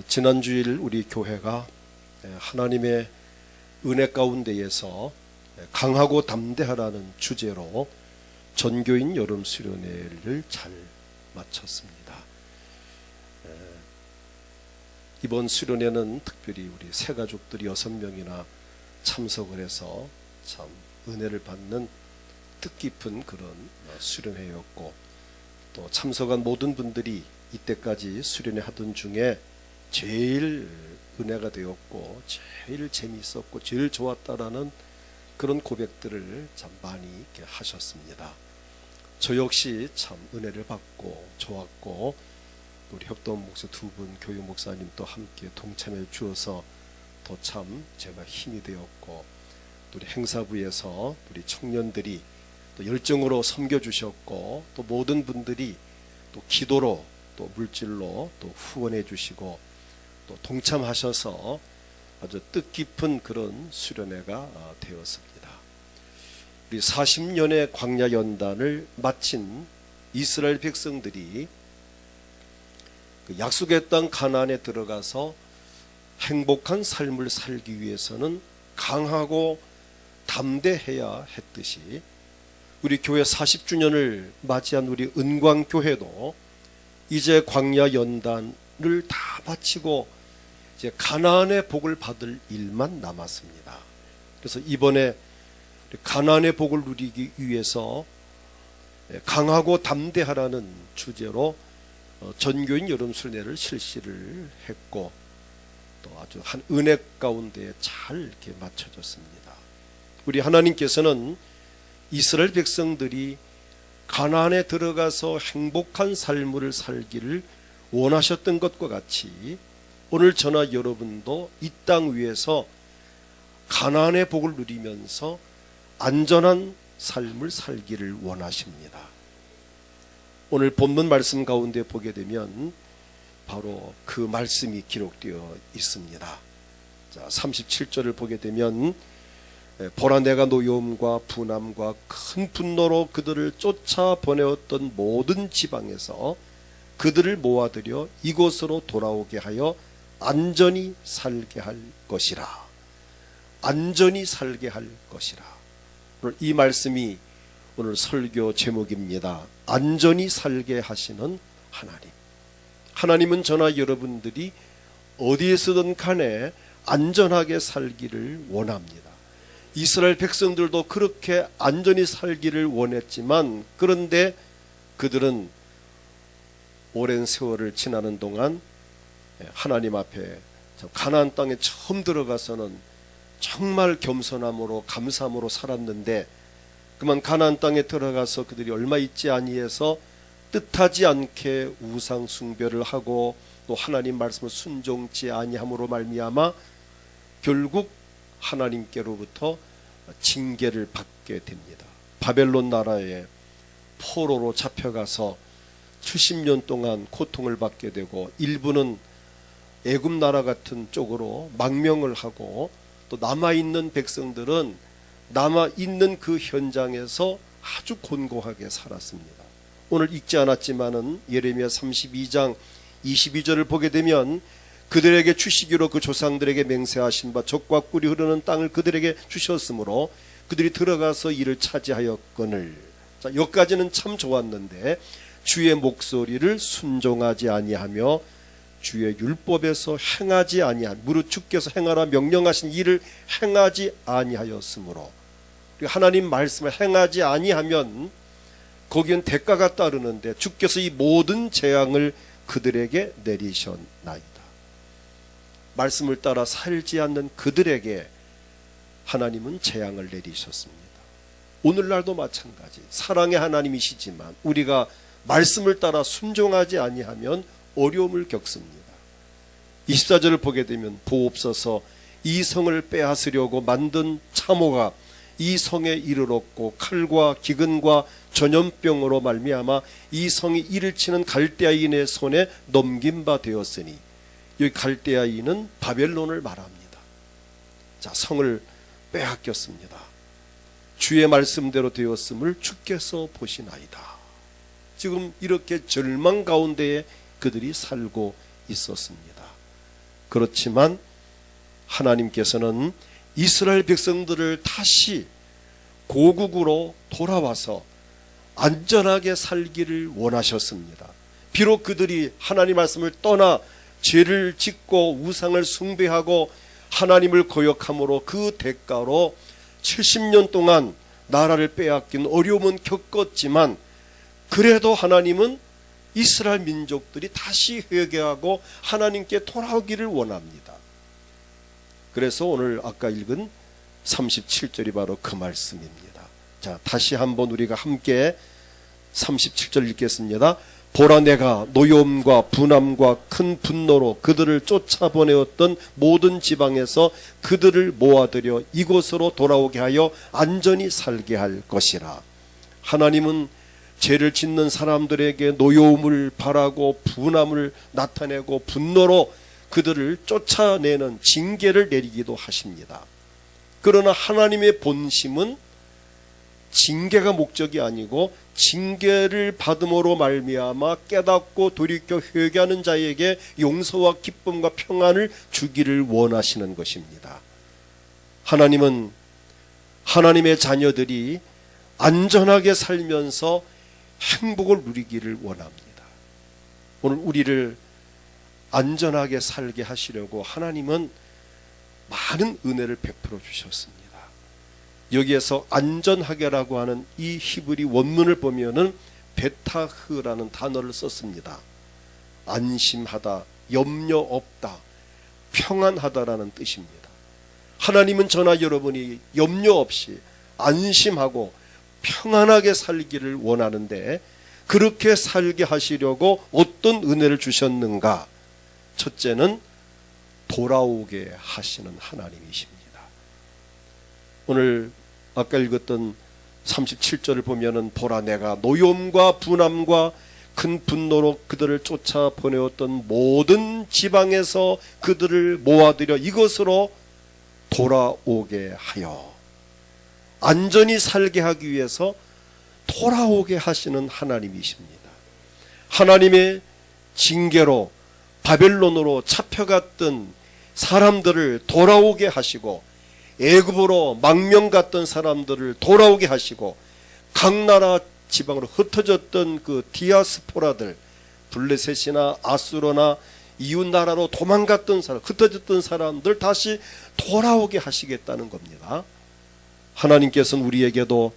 지난 주일 우리 교회가 하나님의 은혜 가운데에서 강하고 담대하라는 주제로 전교인 여름 수련회를 잘 마쳤습니다. 이번 수련회는 특별히 우리 새 가족들이 6명이나 참석을 해서 참 은혜를 받는 뜻깊은 그런 수련회였고, 또 참석한 모든 분들이 이때까지 수련회 하던 중에 제일 은혜가 되었고 제일 재미있었고 제일 좋았다라는 그런 고백들을 참 많이 이렇게 하셨습니다. 저 역시 참 은혜를 받고 좋았고, 우리 협동 목사 2분 교육 목사님 또 함께 동참해 주어서 더 참 제가 힘이 되었고, 또 우리 행사부에서 우리 청년들이 또 열정으로 섬겨주셨고, 또 모든 분들이 또 기도로 또 물질로 또 후원해 주시고 또 동참하셔서 아주 뜻깊은 그런 수련회가 되었습니다. 우리 40년의 광야 연단을 마친 이스라엘 백성들이 그 약속의 땅 가나안에 들어가서 행복한 삶을 살기 위해서는 강하고 담대해야 했듯이, 우리 교회 40주년을 맞이한 우리 은광교회도 이제 광야 연단을 다 바치고 이제 가나안의 복을 받을 일만 남았습니다. 그래서 이번에 가나안의 복을 누리기 위해서 강하고 담대하라는 주제로 전교인 여름 수련회를 실시를 했고, 또 아주 한 은혜 가운데 잘 이렇게 맞춰졌습니다. 우리 하나님께서는 이스라엘 백성들이 가나안에 들어가서 행복한 삶을 살기를 원하셨던 것과 같이 오늘 저나 여러분도 이 땅 위에서 가나안의 복을 누리면서 안전한 삶을 살기를 원하십니다. 오늘 본문 말씀 가운데 보게 되면 바로 그 말씀이 기록되어 있습니다. 자, 37절을 보게 되면 보라, 내가 노여움과 분함과 큰 분노로 그들을 쫓아 보내었던 모든 지방에서 그들을 모아들여 이곳으로 돌아오게 하여 안전히 살게 할 것이라. 안전히 살게 할 것이라. 오늘 이 말씀이 오늘 설교 제목입니다. 안전히 살게 하시는 하나님. 하나님은 저나 여러분들이 어디에서든 간에 안전하게 살기를 원합니다. 이스라엘 백성들도 그렇게 안전히 살기를 원했지만, 그런데 그들은 오랜 세월을 지나는 동안 하나님 앞에 가나안 땅에 처음 들어가서는 정말 겸손함으로 감사함으로 살았는데, 그만 가나안 땅에 들어가서 그들이 얼마 있지 아니해서 뜻하지 않게 우상 숭배를 하고 또 하나님 말씀을 순종치 아니함으로 말미암아 결국 하나님께로부터 징계를 받게 됩니다. 바벨론 나라에 포로로 잡혀가서 70년 동안 고통을 받게 되고, 일부는 애굽 나라 같은 쪽으로 망명을 하고, 또 남아있는 백성들은 남아있는 그 현장에서 아주 곤고하게 살았습니다. 오늘 읽지 않았지만은 예레미야 32장 22절을 보게 되면 그들에게 주시기로 그 조상들에게 맹세하신 바 젖과 꿀이 흐르는 땅을 그들에게 주셨으므로 그들이 들어가서 이를 차지하였거늘. 자, 여기까지는 참 좋았는데, 주의 목소리를 순종하지 아니하며 주의 율법에서 행하지 아니한, 무릇 주께서 행하라 명령하신 일을 행하지 아니하였으므로. 하나님 말씀을 행하지 아니하면 거기엔 대가가 따르는데 주께서 이 모든 재앙을 그들에게 내리셨나이다. 말씀을 따라 살지 않는 그들에게 하나님은 재앙을 내리셨습니다. 오늘날도 마찬가지, 사랑의 하나님이시지만 우리가 말씀을 따라 순종하지 아니하면 어려움을 겪습니다. 24절을 보게 되면 보옵소서, 이 성을 빼앗으려고 만든 참호가 이 성에 이르렀고 칼과 기근과 전염병으로 말미암아 이 성이 이를 치는 갈대아인의 손에 넘긴 바 되었으니, 여기 갈대아인은 바벨론을 말합니다. 자, 성을 빼앗겼습니다. 주의 말씀대로 되었음을 주께서 보시나이다. 지금 이렇게 절망 가운데에 그들이 살고 있었습니다. 그렇지만 하나님께서는 이스라엘 백성들을 다시 고국으로 돌아와서 안전하게 살기를 원하셨습니다. 비록 그들이 하나님 말씀을 떠나 죄를 짓고 우상을 숭배하고 하나님을 거역함으로 그 대가로 70년 동안 나라를 빼앗긴 어려움은 겪었지만, 그래도 하나님은 이스라엘 민족들이 다시 회개하고 하나님께 돌아오기를 원합니다. 그래서 오늘 아까 읽은 37절이 바로 그 말씀입니다. 자, 다시 한번 우리가 함께 37절 읽겠습니다. 보라, 내가 노여움과 분함과 큰 분노로 그들을 쫓아보내었던 모든 지방에서 그들을 모아들여 이곳으로 돌아오게 하여 안전히 살게 할 것이라. 하나님은 죄를 짓는 사람들에게 노여움을 바라고 분함을 나타내고 분노로 그들을 쫓아내는 징계를 내리기도 하십니다. 그러나 하나님의 본심은 징계가 목적이 아니고 징계를 받음으로 말미암아 깨닫고 돌이켜 회개하는 자에게 용서와 기쁨과 평안을 주기를 원하시는 것입니다. 하나님은 하나님의 자녀들이 안전하게 살면서 행복을 누리기를 원합니다. 오늘 우리를 안전하게 살게 하시려고 하나님은 많은 은혜를 베풀어 주셨습니다. 여기에서 안전하게라고 하는 이 히브리 원문을 보면은 베타흐라는 단어를 썼습니다. 안심하다, 염려 없다, 평안하다라는 뜻입니다. 하나님은 저나 여러분이 염려 없이 안심하고 평안하게 살기를 원하는데, 그렇게 살게 하시려고 어떤 은혜를 주셨는가? 첫째는 돌아오게 하시는 하나님이십니다. 오늘 아까 읽었던 37절을 보면은 보라, 내가 노여움과 분함과 큰 분노로 그들을 쫓아 보내었던 모든 지방에서 그들을 모아들여 이것으로 돌아오게 하여, 안전히 살게 하기 위해서 돌아오게 하시는 하나님이십니다. 하나님의 징계로 바벨론으로 잡혀갔던 사람들을 돌아오게 하시고, 애굽으로 망명 갔던 사람들을 돌아오게 하시고, 각 나라 지방으로 흩어졌던 그 디아스포라들, 블레셋이나 아수르나 이웃 나라로 도망갔던 사람, 흩어졌던 사람들 다시 돌아오게 하시겠다는 겁니다. 하나님께서는 우리에게도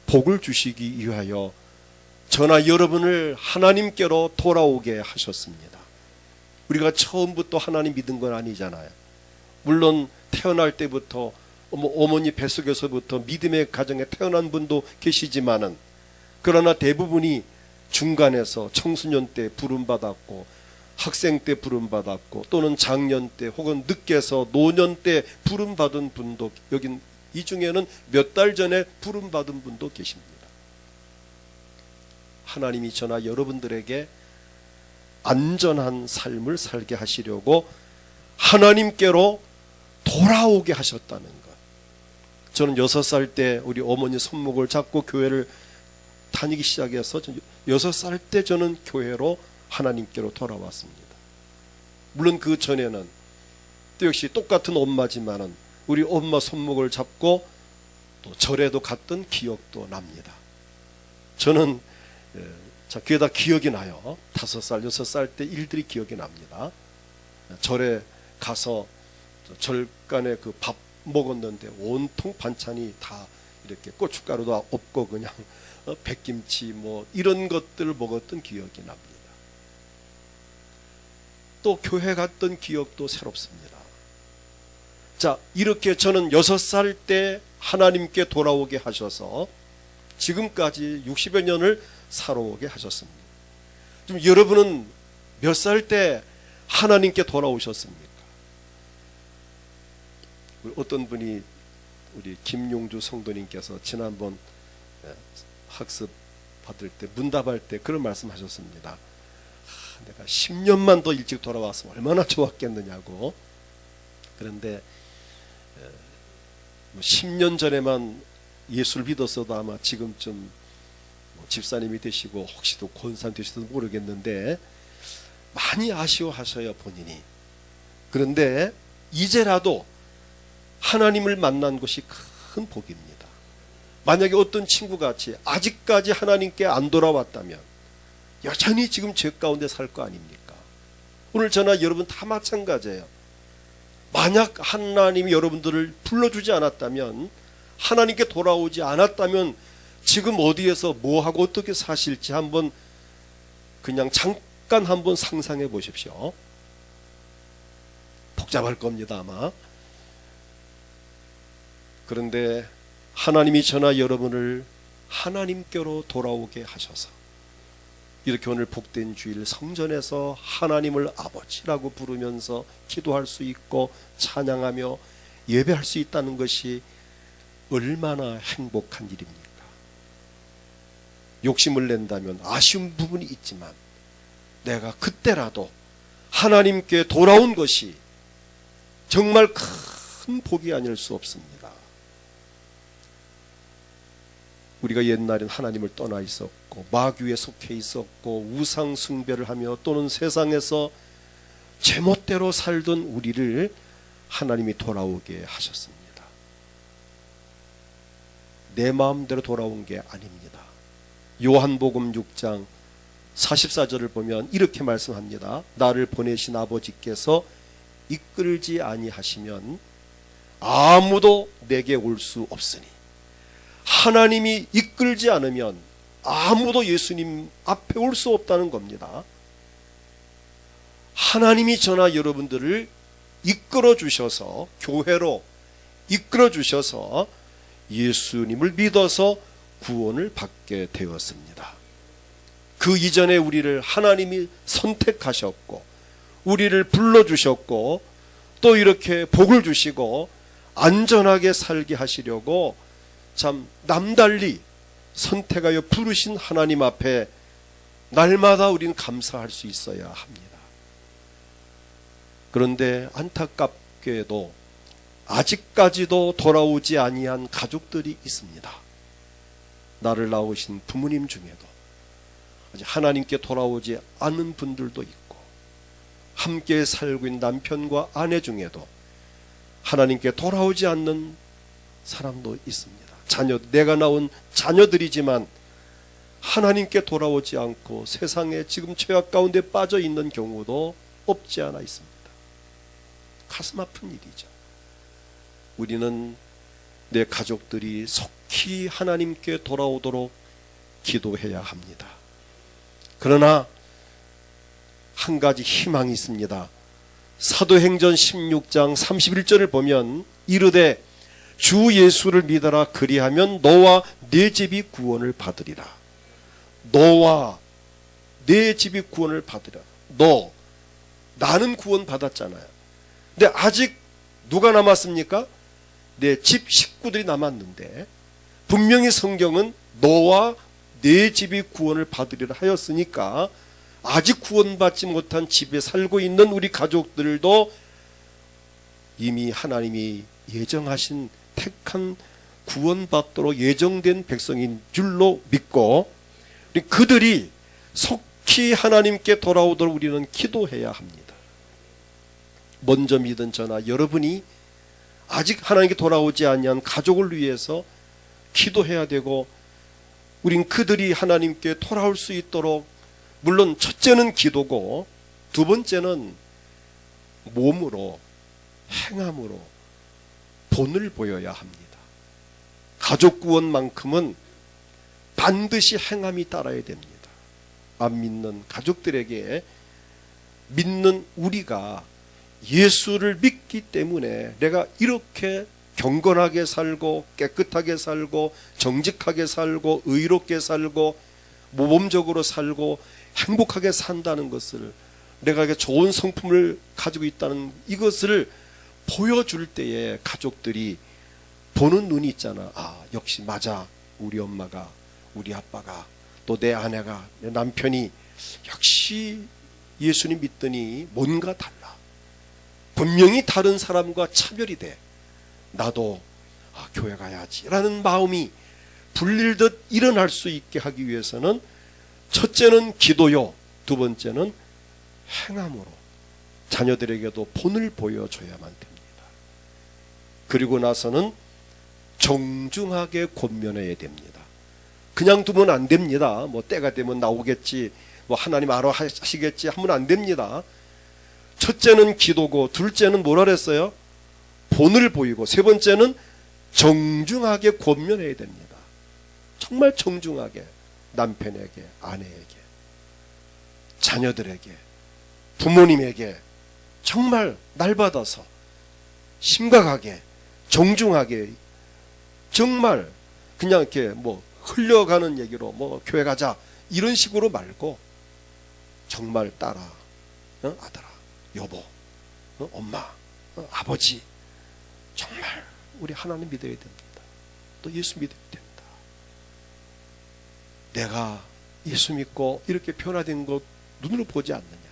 복을 주시기 위하여 저나 여러분을 하나님께로 돌아오게 하셨습니다. 우리가 처음부터 하나님 믿은 건 아니잖아요. 물론 태어날 때부터 어머니 뱃속에서부터 믿음의 가정에 태어난 분도 계시지만은, 그러나 대부분이 중간에서 청소년 때 부름받았고, 학생 때 부름받았고, 또는 장년 때 혹은 늦게서 노년 때 부름받은 분도, 여긴 이 중에는 몇 달 전에 부름받은 분도 계십니다. 하나님이 저나 여러분들에게 안전한 삶을 살게 하시려고 하나님께로 돌아오게 하셨다는 것. 저는 6살 때 우리 어머니 손목을 잡고 교회를 다니기 시작해서 6살 때 저는 교회로 하나님께로 돌아왔습니다. 물론 그 전에는 또 역시 똑같은 엄마지만은 우리 엄마 손목을 잡고 또 절에도 갔던 기억도 납니다. 저는 그게 다 기억이 나요. 5살, 6살 때 일들이 기억이 납니다. 절에 가서 절간에 그 밥 먹었는데 온통 반찬이 다 이렇게 고춧가루도 없고 그냥 백김치 뭐 이런 것들을 먹었던 기억이 납니다. 또 교회 갔던 기억도 새롭습니다. 자, 이렇게 저는 6살 때 하나님께 돌아오게 하셔서 지금까지 60여 년을 살아오게 하셨습니다. 좀 여러분은 몇 살 때 하나님께 돌아오셨습니까? 어떤 분이 우리 김용주 성도님께서 지난번 학습 받을 때 문답할 때 그런 말씀하셨습니다. 내가 10년만 더 일찍 돌아왔으면 얼마나 좋았겠느냐고. 그런데 10년 전에만 예수를 믿었어도 아마 지금쯤 집사님이 되시고 혹시 또 권사님 되실지도 모르겠는데 많이 아쉬워하셔요, 본인이. 그런데 이제라도 하나님을 만난 것이 큰 복입니다. 만약에 어떤 친구같이 아직까지 하나님께 안 돌아왔다면 여전히 지금 죄 가운데 살 거 아닙니까? 오늘 저나 여러분 다 마찬가지예요. 만약 하나님이 여러분들을 불러주지 않았다면, 하나님께 돌아오지 않았다면 지금 어디에서 뭐하고 어떻게 사실지 한번 그냥 잠깐 한번 상상해 보십시오. 복잡할 겁니다 아마. 그런데 하나님이 저나 여러분을 하나님께로 돌아오게 하셔서 이렇게 오늘 복된 주일 성전에서 하나님을 아버지라고 부르면서 기도할 수 있고 찬양하며 예배할 수 있다는 것이 얼마나 행복한 일입니까? 욕심을 낸다면 아쉬운 부분이 있지만 내가 그때라도 하나님께 돌아온 것이 정말 큰 복이 아닐 수 없습니다. 우리가 옛날엔 하나님을 떠나 있었고 마귀에 속해 있었고 우상 숭배를 하며 또는 세상에서 제멋대로 살던 우리를 하나님이 돌아오게 하셨습니다. 내 마음대로 돌아온 게 아닙니다. 요한복음 6장 44절을 보면 이렇게 말씀합니다. 나를 보내신 아버지께서 이끌지 아니하시면 아무도 내게 올 수 없으니, 하나님이 이끌지 않으면 아무도 예수님 앞에 올 수 없다는 겁니다. 하나님이 저나 여러분들을 이끌어 주셔서, 교회로 이끌어 주셔서 예수님을 믿어서 구원을 받게 되었습니다. 그 이전에 우리를 하나님이 선택하셨고 우리를 불러주셨고 또 이렇게 복을 주시고 안전하게 살게 하시려고 참 남달리 선택하여 부르신 하나님 앞에 날마다 우리는 감사할 수 있어야 합니다. 그런데 안타깝게도 아직까지도 돌아오지 아니한 가족들이 있습니다. 나를 낳으신 부모님 중에도 아직 하나님께 돌아오지 않은 분들도 있고, 함께 살고 있는 남편과 아내 중에도 하나님께 돌아오지 않는 사람도 있습니다. 내가 낳은 자녀들이지만 하나님께 돌아오지 않고 세상에 지금 죄악 가운데 빠져 있는 경우도 없지 않아 있습니다. 가슴 아픈 일이죠. 우리는 내 가족들이 속히 하나님께 돌아오도록 기도해야 합니다. 그러나 한 가지 희망이 있습니다. 사도행전 16장 31절을 보면 이르되 주 예수를 믿어라, 그리하면 너와 네 집이 구원을 받으리라. 너와 네 집이 구원을 받으리라. 나는 구원 받았잖아요. 근데 아직 누가 남았습니까? 내 집 식구들이 남았는데 분명히 성경은 너와 네 집이 구원을 받으리라 하였으니까 아직 구원받지 못한 집에 살고 있는 우리 가족들도 이미 하나님이 예정하신 택한 구원받도록 예정된 백성인 줄로 믿고 그들이 속히 하나님께 돌아오도록 우리는 기도해야 합니다. 먼저 믿은 저나 여러분이 아직 하나님께 돌아오지 아니한 가족을 위해서 기도해야 되고, 우린 그들이 하나님께 돌아올 수 있도록 물론 첫째는 기도고 두 번째는 몸으로, 행함으로 본을 보여야 합니다. 가족 구원만큼은 반드시 행함이 따라야 됩니다. 안 믿는 가족들에게 믿는 우리가 예수를 믿기 때문에 내가 이렇게 경건하게 살고 깨끗하게 살고 정직하게 살고 의롭게 살고 모범적으로 살고 행복하게 산다는 것을, 내가 좋은 성품을 가지고 있다는 이것을 보여줄 때에 가족들이 보는 눈이 있잖아. 역시 맞아, 우리 엄마가, 우리 아빠가, 또 내 아내가, 내 남편이 역시 예수님 믿더니 뭔가 달라. 분명히 다른 사람과 차별이 돼. 나도 교회 가야지 라는 마음이 불릴듯 일어날 수 있게 하기 위해서는 첫째는 기도요, 두 번째는 행함으로 자녀들에게도 본을 보여줘야만 됩니다. 그리고 나서는 정중하게 권면해야 됩니다. 그냥 두면 안 됩니다. 뭐 때가 되면 나오겠지, 뭐 하나님 알아 하시겠지 하면 안 됩니다. 첫째는 기도고, 둘째는 뭐라 그랬어요? 본을 보이고, 세 번째는 정중하게 권면해야 됩니다. 정말 정중하게 남편에게, 아내에게, 자녀들에게, 부모님에게 정말 날받아서 심각하게 정중하게, 정말 그냥 이렇게 뭐 흘려가는 얘기로 뭐 교회 가자 이런 식으로 말고 정말 딸아, 아들아, 여보, 엄마, 아버지, 정말 우리 하나님 믿어야 됩니다. 또 예수 믿어야 된다. 내가 예수 믿고 이렇게 변화된 것 눈으로 보지 않느냐.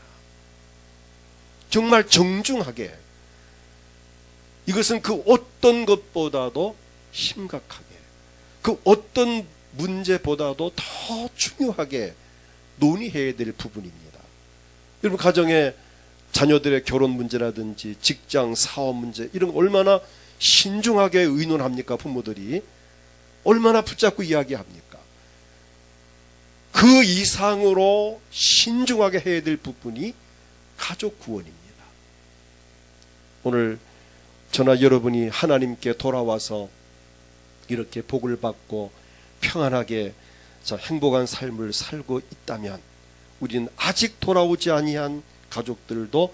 정말 정중하게, 이것은 그 어떤 것보다도 심각하게, 그 어떤 문제보다도 더 중요하게 논의해야 될 부분입니다. 여러분, 가정에 자녀들의 결혼 문제라든지 직장, 사업 문제, 이런 거 얼마나 신중하게 의논합니까? 부모들이 얼마나 붙잡고 이야기합니까? 그 이상으로 신중하게 해야 될 부분이 가족 구원입니다. 오늘 저나 여러분이 하나님께 돌아와서 이렇게 복을 받고 평안하게 행복한 삶을 살고 있다면, 우리는 아직 돌아오지 아니한 가족들도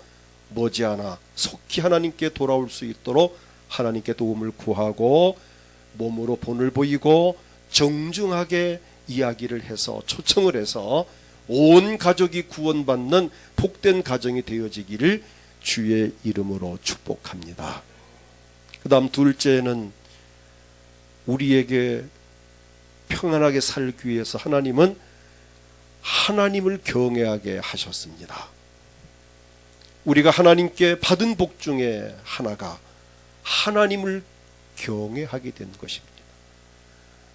머지않아 속히 하나님께 돌아올 수 있도록 하나님께 도움을 구하고 몸으로 본을 보이고 정중하게 이야기를 해서, 초청을 해서 온 가족이 구원받는 복된 가정이 되어지기를 주의 이름으로 축복합니다. 그 다음 둘째는, 우리에게 평안하게 살기 위해서 하나님은 하나님을 경외하게 하셨습니다. 우리가 하나님께 받은 복 중에 하나가 하나님을 경외하게 된 것입니다.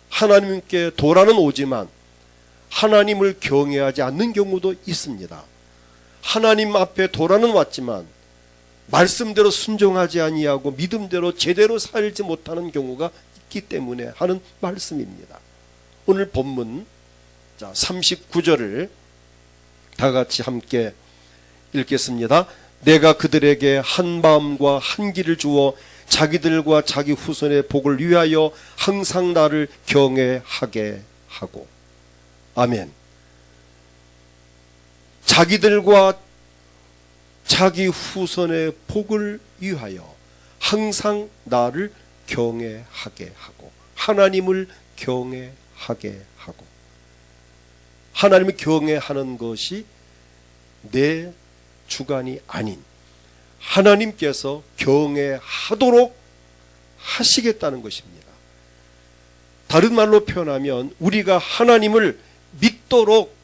하나님께 도라는 오지만 하나님을 경외하지 않는 경우도 있습니다. 하나님 앞에 도라는 왔지만 말씀대로 순종하지 아니하고 믿음대로 제대로 살지 못하는 경우가 있기 때문에 하는 말씀입니다. 오늘 본문 39절을 다 같이 함께 읽겠습니다. 내가 그들에게 한 마음과 한 길을 주어 자기들과 자기 후손의 복을 위하여 항상 나를 경외하게 하고. 아멘. 자기들과 자기 후손의 복을 위하여 항상 나를 경외하게 하고, 하나님을 경외하게 하고. 하나님을 경외하는 것이 내 주관이 아닌 하나님께서 경외하도록 하시겠다는 것입니다. 다른 말로 표현하면 우리가 하나님을 믿도록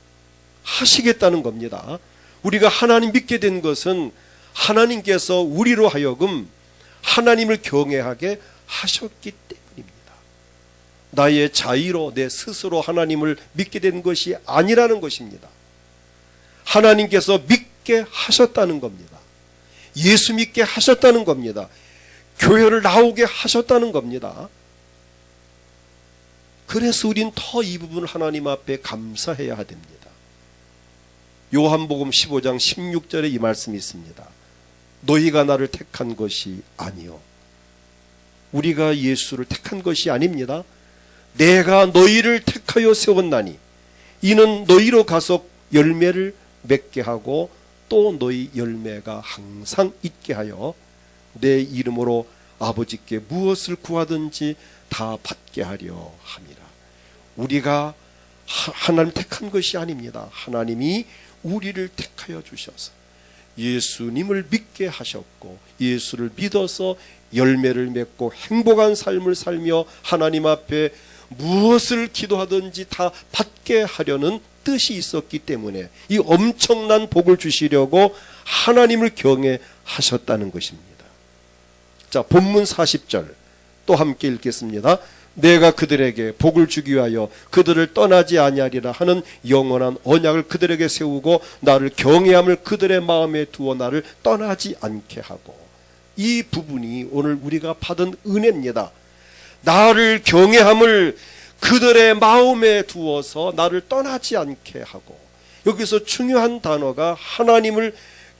하시겠다는 겁니다. 우리가 하나님 믿게 된 것은 하나님께서 우리로 하여금 하나님을 경외하게 하셨기 때문입니다. 나의 자의로 내 스스로 하나님을 믿게 된 것이 아니라는 것입니다. 하나님께서 믿게 하셨다는 겁니다. 예수 믿게 하셨다는 겁니다. 교회를 나오게 하셨다는 겁니다. 그래서 우린 더 이 부분을 하나님 앞에 감사해야 됩니다. 요한복음 15장 16절에 이 말씀이 있습니다. 너희가 나를 택한 것이 아니요, 우리가 예수를 택한 것이 아닙니다. 내가 너희를 택하여 세웠나니 이는 너희로 가서 열매를 맺게 하고 또 너희 열매가 항상 있게 하여 내 이름으로 아버지께 무엇을 구하든지 다 받게 하려 함이라. 우리가 하나님 택한 것이 아닙니다. 하나님이 우리를 택하여 주셔서 예수님을 믿게 하셨고, 예수를 믿어서 열매를 맺고 행복한 삶을 살며 하나님 앞에 무엇을 기도하든지 다 받게 하려는 뜻이 있었기 때문에 이 엄청난 복을 주시려고 하나님을 경외하셨다는 것입니다. 자, 본문 40절 또 함께 읽겠습니다. 내가 그들에게 복을 주기 위하여 그들을 떠나지 아니하리라 하는 영원한 언약을 그들에게 세우고 나를 경외함을 그들의 마음에 두어 나를 떠나지 않게 하고. 이 부분이 오늘 우리가 받은 은혜입니다. 나를 경외함을 그들의 마음에 두어서 나를 떠나지 않게 하고. 여기서 중요한 단어가 하나님을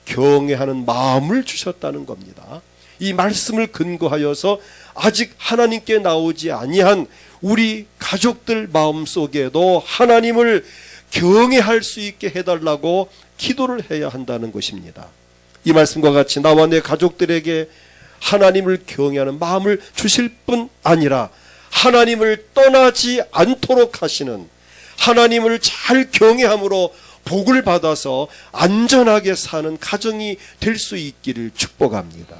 경외하는 마음을 주셨다는 겁니다. 이 말씀을 근거하여서 아직 하나님께 나오지 아니한 우리 가족들 마음속에도 하나님을 경외할 수 있게 해달라고 기도를 해야 한다는 것입니다. 이 말씀과 같이 나와 내 가족들에게 하나님을 경외하는 마음을 주실 뿐 아니라 하나님을 떠나지 않도록 하시는, 하나님을 잘 경외함으로 복을 받아서 안전하게 사는 가정이 될 수 있기를 축복합니다.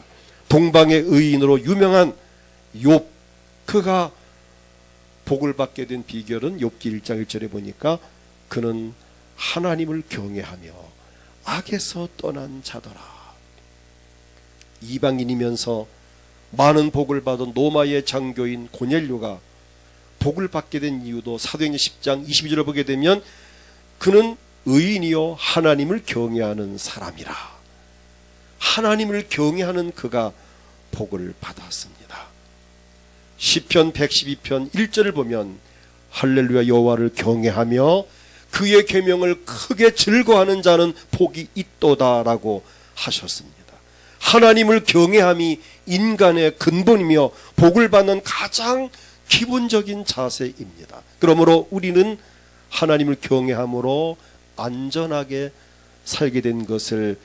동방의 의인으로 유명한 욥, 그가 복을 받게 된 비결은 욥기 1장 1절에 보니까 그는 하나님을 경외하며 악에서 떠난 자더라. 이방인이면서 많은 복을 받은 로마의 장교인 고넬료가 복을 받게 된 이유도 사도행전 10장 22절을 보게 되면 그는 의인이요 하나님을 경외하는 사람이라. 하나님을 경외하는 그가 복을 받았습니다. 시편 112편 1절을 보면 할렐루야 여호와를 경외하며 그의 계명을 크게 즐거워하는 자는 복이 있도다라고 하셨습니다. 하나님을 경외함이 인간의 근본이며 복을 받는 가장 기본적인 자세입니다. 그러므로 우리는 하나님을 경외함으로 안전하게 살게 된 것을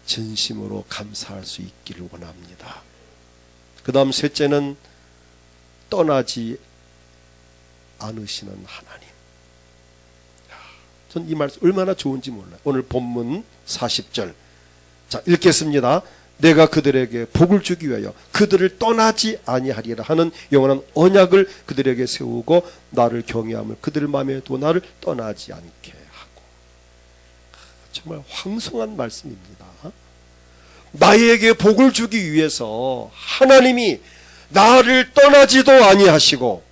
진심으로 감사할 수 있기를 원합니다. 그 다음 셋째는 떠나지 않으시는 하나님. 전 이 말씀 얼마나 좋은지 몰라요. 오늘 본문 40절. 자, 읽겠습니다. 내가 그들에게 복을 주기 위하여 그들을 떠나지 아니하리라 하는 영원한 언약을 그들에게 세우고 나를 경외함을 그들 마음에 두어 나를 떠나지 않게 하고. 정말 황송한 말씀입니다. 나에게 복을 주기 위해서 하나님이 나를 떠나지도 아니하시고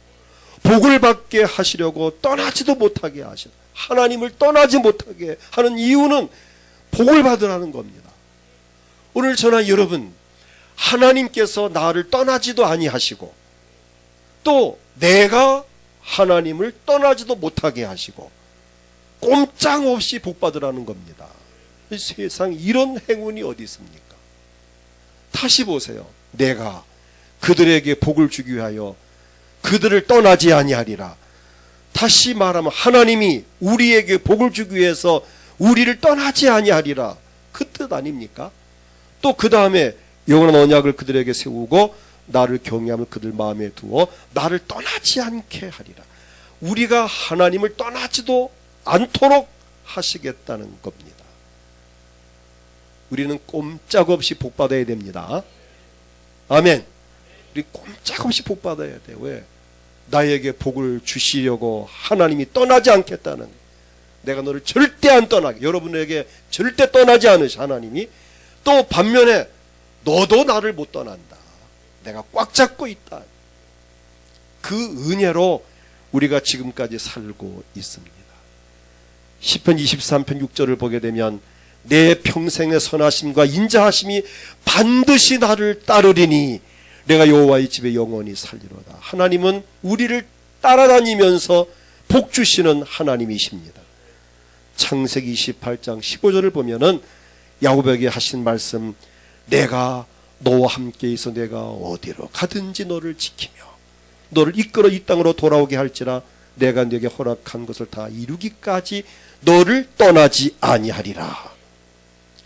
복을 받게 하시려고 떠나지도 못하게 하시고, 하나님을 떠나지 못하게 하는 이유는 복을 받으라는 겁니다. 오늘 저나 여러분, 하나님께서 나를 떠나지도 아니하시고 또 내가 하나님을 떠나지도 못하게 하시고 꼼짝없이 복받으라는 겁니다. 세상 이런 행운이 어디 있습니까? 다시 보세요. 내가 그들에게 복을 주기 위하여 그들을 떠나지 아니하리라. 다시 말하면 하나님이 우리에게 복을 주기 위해서 우리를 떠나지 아니하리라, 그 뜻 아닙니까? 또 그 다음에 영원한 언약을 그들에게 세우고 나를 경외함을 그들 마음에 두어 나를 떠나지 않게 하리라. 우리가 하나님을 떠나지도 않도록 하시겠다는 겁니다. 우리는 꼼짝없이 복받아야 됩니다. 아멘. 우리 꼼짝없이 복받아야 돼요. 왜? 나에게 복을 주시려고 하나님이 떠나지 않겠다는, 내가 너를 절대 안 떠나게, 여러분에게 절대 떠나지 않으시 하나님이, 또 반면에 너도 나를 못 떠난다, 내가 꽉 잡고 있다. 그 은혜로 우리가 지금까지 살고 있습니다. 시편 23편 6절을 보게 되면 내 평생의 선하심과 인자하심이 반드시 나를 따르리니 내가 여호와의 집에 영원히 살리로다. 하나님은 우리를 따라다니면서 복 주시는 하나님이십니다. 창세기 28장 15절을 보면은 야곱에게 하신 말씀, 내가 너와 함께 있어 내가 어디로 가든지 너를 지키며 너를 이끌어 이 땅으로 돌아오게 할지라 내가 네게 허락한 것을 다 이루기까지 너를 떠나지 아니하리라.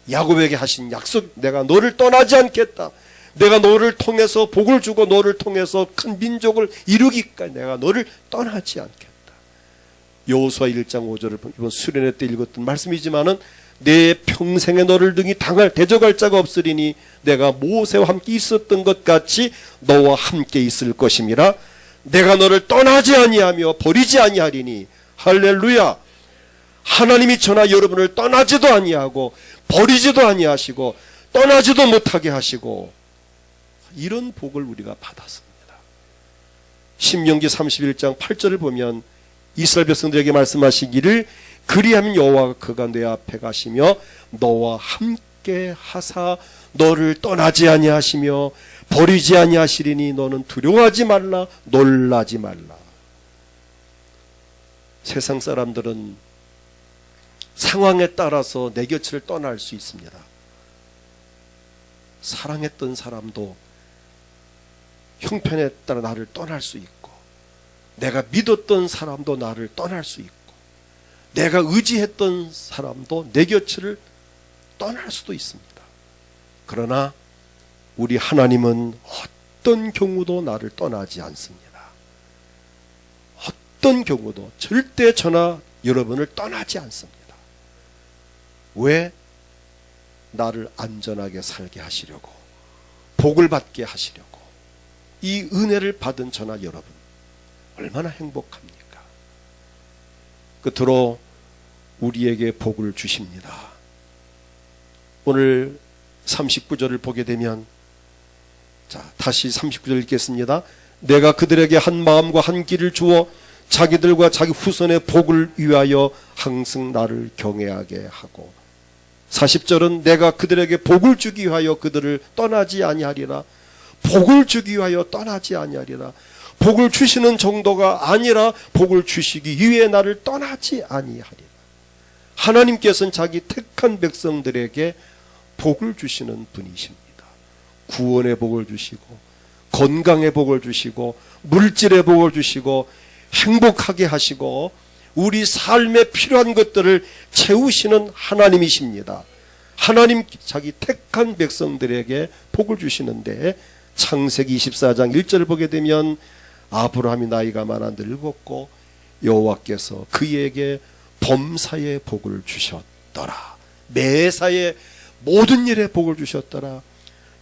야곱에게 하신 약속, 내가 너를 떠나지 않겠다. 내가 너를 통해서 복을 주고 너를 통해서 큰 민족을 이루기까지 내가 너를 떠나지 않겠다. 여호수아 1장 5절을 이번 수련회 때 읽었던 말씀이지만은 내 평생에 너를 등이 대적할 자가 없으리니 내가 모세와 함께 있었던 것 같이 너와 함께 있을 것임이라. 내가 너를 떠나지 아니하며 버리지 아니하리니. 할렐루야. 하나님이 저나 여러분을 떠나지도 아니하고 버리지도 아니하시고 떠나지도 못하게 하시고, 이런 복을 우리가 받았습니다. 신명기 31장 8절을 보면 이스라엘 백성들에게 말씀하시기를 그리하면 여호와가 그가 내 앞에 가시며 너와 함께 하사 너를 떠나지 아니하시며 버리지 아니하시리니 너는 두려워하지 말라 놀라지 말라. 세상 사람들은 상황에 따라서 내 곁을 떠날 수 있습니다. 사랑했던 사람도 형편에 따라 나를 떠날 수 있고, 내가 믿었던 사람도 나를 떠날 수 있고, 내가 의지했던 사람도 내 곁을 떠날 수도 있습니다. 그러나 우리 하나님은 어떤 경우도 나를 떠나지 않습니다. 어떤 경우도 절대 저나 여러분을 떠나지 않습니다. 왜? 나를 안전하게 살게 하시려고, 복을 받게 하시려고. 이 은혜를 받은 저나 여러분 얼마나 행복합니까? 끝으로 우리에게 복을 주십니다. 오늘 39절을 보게 되면, 자, 다시 39절 읽겠습니다. 내가 그들에게 한 마음과 한 길을 주어 자기들과 자기 후손의 복을 위하여 항상 나를 경외하게 하고, 40절은 내가 그들에게 복을 주기 위하여 그들을 떠나지 아니하리라. 복을 주기 위하여 떠나지 아니하리라. 복을 주시는 정도가 아니라 복을 주시기 위해 나를 떠나지 아니하리라. 하나님께서는 자기 택한 백성들에게 복을 주시는 분이십니다. 구원의 복을 주시고, 건강의 복을 주시고, 물질의 복을 주시고, 행복하게 하시고, 우리 삶에 필요한 것들을 채우시는 하나님이십니다. 하나님 자기 택한 백성들에게 복을 주시는데, 창세기 24장 1절을 보게 되면 아브라함이 나이가 많아 늙었고 여호와께서 그에게 범사의 복을 주셨더라. 매사의 모든 일에 복을 주셨더라.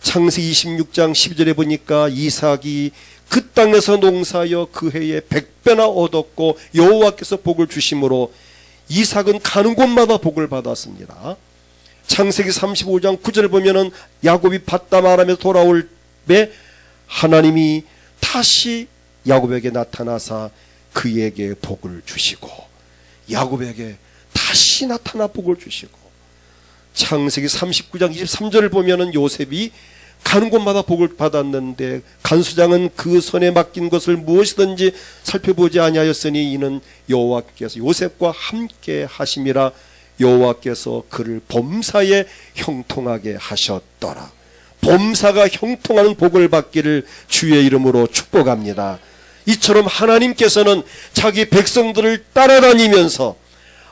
창세기 26장 12절에 보니까 이삭이 그 땅에서 농사하여 그 해에 100배나 얻었고 여호와께서 복을 주심으로 이삭은 가는 곳마다 복을 받았습니다. 창세기 35장 9절을 보면은 야곱이 밧다마람에서 돌아올 때 하나님이 다시 야곱에게 나타나사 그에게 복을 주시고, 야곱에게 다시 나타나 복을 주시고, 창세기 39장 23절을 보면은 요셉이 가는 곳마다 복을 받았는데 간수장은 그 손에 맡긴 것을 무엇이든지 살펴보지 아니하였으니 이는 여호와께서 요셉과 함께 하심이라. 여호와께서 그를 범사에 형통하게 하셨더라. 범사가 형통하는 복을 받기를 주의 이름으로 축복합니다. 이처럼 하나님께서는 자기 백성들을 따라다니면서,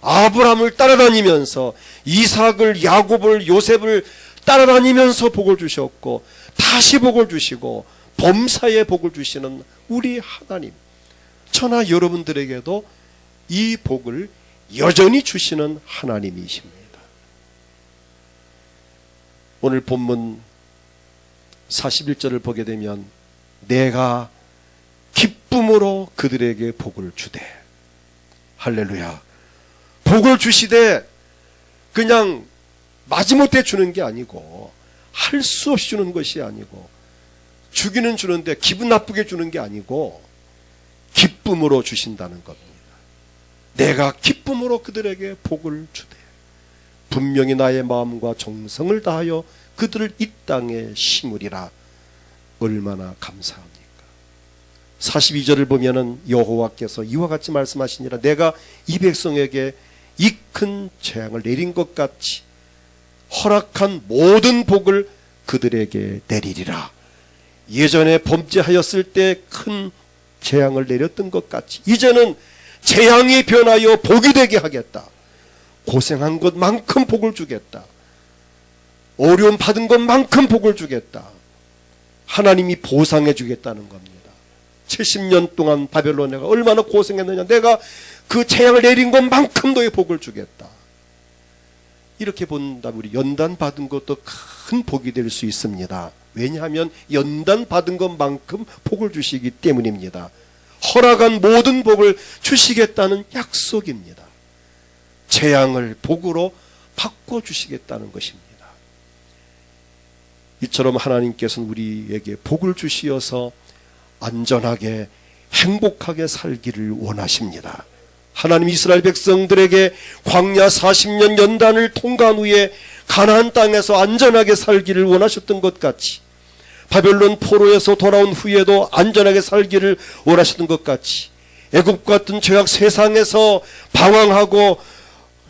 아브라함을 따라다니면서, 이삭을, 야곱을, 요셉을 따라다니면서 복을 주셨고, 다시 복을 주시고, 범사에 복을 주시는 우리 하나님, 저나 여러분들에게도 이 복을 여전히 주시는 하나님이십니다. 오늘 본문 41절을 보게 되면 내가 기쁨으로 그들에게 복을 주되, 할렐루야. 복을 주시되 그냥 마지못해 주는 게 아니고, 할 수 없이 주는 것이 아니고, 주기는 주는데 기분 나쁘게 주는 게 아니고 기쁨으로 주신다는 겁니다. 내가 기쁨으로 그들에게 복을 주되 분명히 나의 마음과 정성을 다하여 그들을 이 땅에 심으리라. 얼마나 감사합니까? 42절을 보면은 여호와께서 이와 같이 말씀하시니라. 내가 이 백성에게 이 큰 재앙을 내린 것 같이 허락한 모든 복을 그들에게 내리리라. 예전에 범죄하였을 때 큰 재앙을 내렸던 것 같이 이제는 재앙이 변하여 복이 되게 하겠다. 고생한 것만큼 복을 주겠다. 어려움 받은 것만큼 복을 주겠다. 하나님이 보상해 주겠다는 겁니다. 70년 동안 바벨론에가 얼마나 고생했느냐. 내가 그 재앙을 내린 것만큼 너의 복을 주겠다. 이렇게 본다면 우리 연단 받은 것도 큰 복이 될 수 있습니다. 왜냐하면 연단 받은 것만큼 복을 주시기 때문입니다. 허락한 모든 복을 주시겠다는 약속입니다. 재앙을 복으로 바꿔주시겠다는 것입니다. 이처럼 하나님께서는 우리에게 복을 주시어서 안전하게 행복하게 살기를 원하십니다. 하나님 이스라엘 백성들에게 광야 40년 연단을 통과한 후에 가나안 땅에서 안전하게 살기를 원하셨던 것 같이, 바벨론 포로에서 돌아온 후에도 안전하게 살기를 원하셨던 것 같이, 애굽 같은 죄악 세상에서 방황하고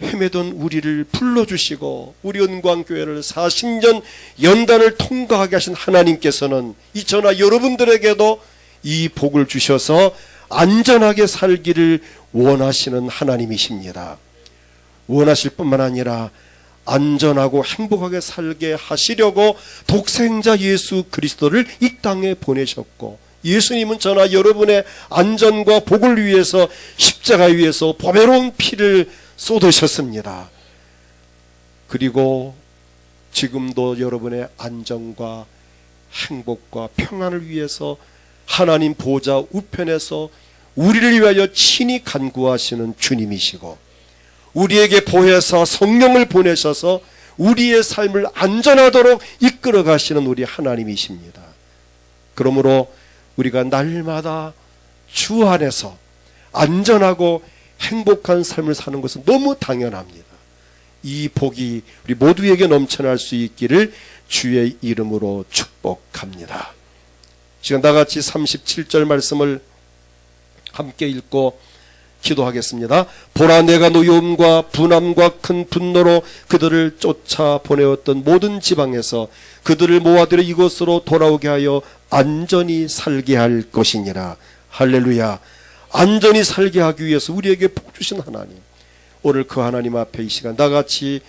헤매던 우리를 불러주시고 우리 은광교회를 40년 연단을 통과하게 하신 하나님께서는 이 저나 여러분들에게도 이 복을 주셔서 안전하게 살기를 원하시는 하나님이십니다. 원하실 뿐만 아니라 안전하고 행복하게 살게 하시려고 독생자 예수 그리스도를 이 땅에 보내셨고, 예수님은 저나 여러분의 안전과 복을 위해서 십자가 위에서 보배로운 피를 쏟으셨습니다. 그리고 지금도 여러분의 안전과 행복과 평안을 위해서 하나님 보좌 우편에서 우리를 위하여 친히 간구하시는 주님이시고, 우리에게 보혜사 성령을 보내셔서 우리의 삶을 안전하도록 이끌어 가시는 우리 하나님이십니다. 그러므로 우리가 날마다 주 안에서 안전하고 행복한 삶을 사는 것은 너무 당연합니다. 이 복이 우리 모두에게 넘쳐날 수 있기를 주의 이름으로 축복합니다. 지금 다같이 37절 말씀을 함께 읽고 기도하겠습니다. 보라, 내가 노여움과 분함과 큰 분노로 그들을 쫓아 보내었던 모든 지방에서 그들을 모아들여 이곳으로 돌아오게 하여 안전히 살게 할 것이니라. 할렐루야. 안전히 살게 하기 위해서 우리에게 복 주신 하나님, 오늘 그 하나님 앞에 이 시간 나같이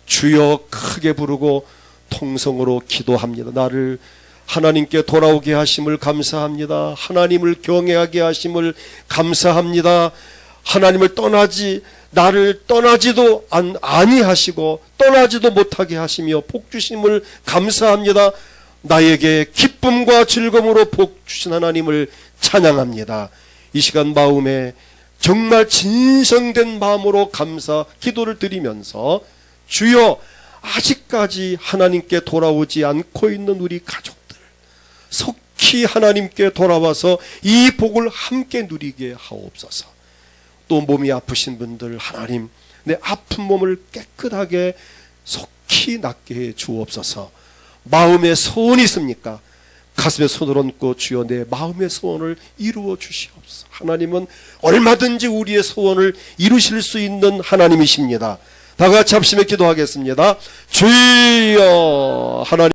주여 크게 부르고 통성으로 기도합니다. 나를 하나님께 돌아오게 하심을 감사합니다. 하나님을 경외하게 하심을 감사합니다. 하나님을 나를 떠나지도 아니하시고 떠나지도 못하게 하시며 복 주심을 감사합니다. 나에게 기쁨과 즐거움으로 복 주신 하나님을 찬양합니다. 이 시간 마음에 정말 진성된 마음으로 감사 기도를 드리면서, 주여 아직까지 하나님께 돌아오지 않고 있는 우리 가족들 속히 하나님께 돌아와서 이 복을 함께 누리게 하옵소서. 또 몸이 아프신 분들, 하나님 내 아픈 몸을 깨끗하게 속히 낫게 해 주옵소서. 마음에 소원이 있습니까? 가슴에 손을 얹고 주여 내 마음의 소원을 이루어 주시옵소서. 하나님은 얼마든지 우리의 소원을 이루실 수 있는 하나님이십니다. 다 같이 합심해 기도하겠습니다. 주여. 하나님